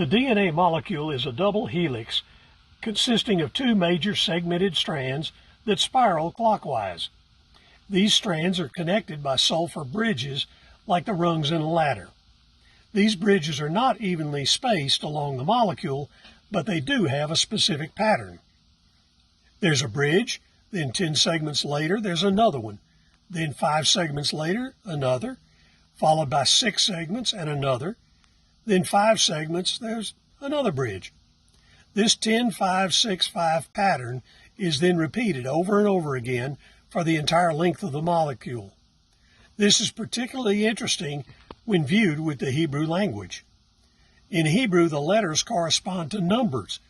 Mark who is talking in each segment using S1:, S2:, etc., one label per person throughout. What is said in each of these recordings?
S1: The DNA molecule is a double helix consisting of two major segmented strands that spiral clockwise. These strands are connected by sulfur bridges like the rungs in a ladder. These bridges are not evenly spaced along the molecule, but they do have a specific pattern. There's a bridge, then 10 segments later there's another one, then 5 segments later another, followed by 6 segments and another, then 5 segments, there's another bridge. This 10-5-6-5 pattern is then repeated over and over again for the entire length of the molecule. This is particularly interesting when viewed with the Hebrew language. In Hebrew, the letters correspond to numbers,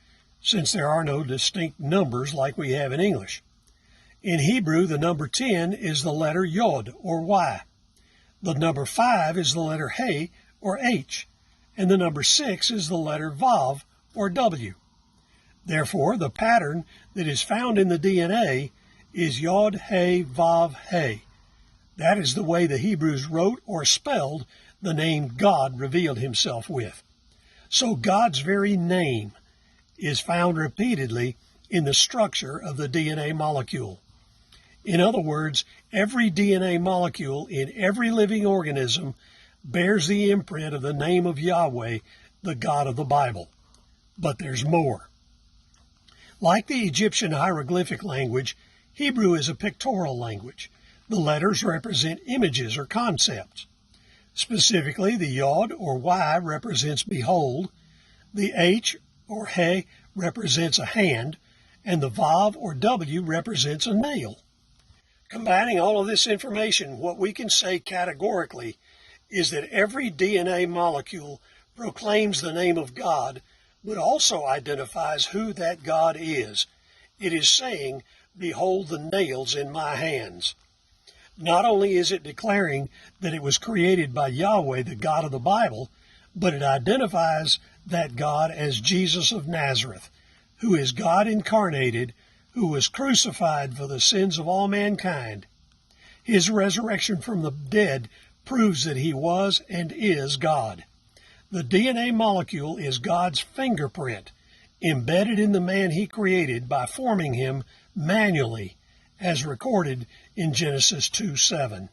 S1: since there are no distinct numbers like we have in English. In Hebrew, the number 10 is the letter Yod, or Y. The number 5 is the letter He, or H, and the number 6 is the letter Vav, or W. Therefore, the pattern that is found in the DNA is Yod He Vav He. That is the way the Hebrews wrote or spelled the name God revealed himself with. So God's very name is found repeatedly in the structure of the DNA molecule. In other words, every DNA molecule in every living organism bears the imprint of the name of Yahweh, the God of the Bible. But there's more. Like the Egyptian hieroglyphic language, Hebrew is a pictorial language. The letters represent images or concepts. Specifically, the Yod or Y represents behold, the H or He represents a hand, and the Vav or W represents a nail. Combining all of this information, what we can say categorically is that every DNA molecule proclaims the name of God, but also identifies who that God is. It is saying, behold the nails in my hands. Not only is it declaring that it was created by Yahweh, the God of the Bible, but it identifies that God as Jesus of Nazareth, who is God incarnated, who was crucified for the sins of all mankind. His resurrection from the dead proves that he was and is God. The DNA molecule is God's fingerprint, embedded in the man he created by forming him manually, as recorded in Genesis 2:7.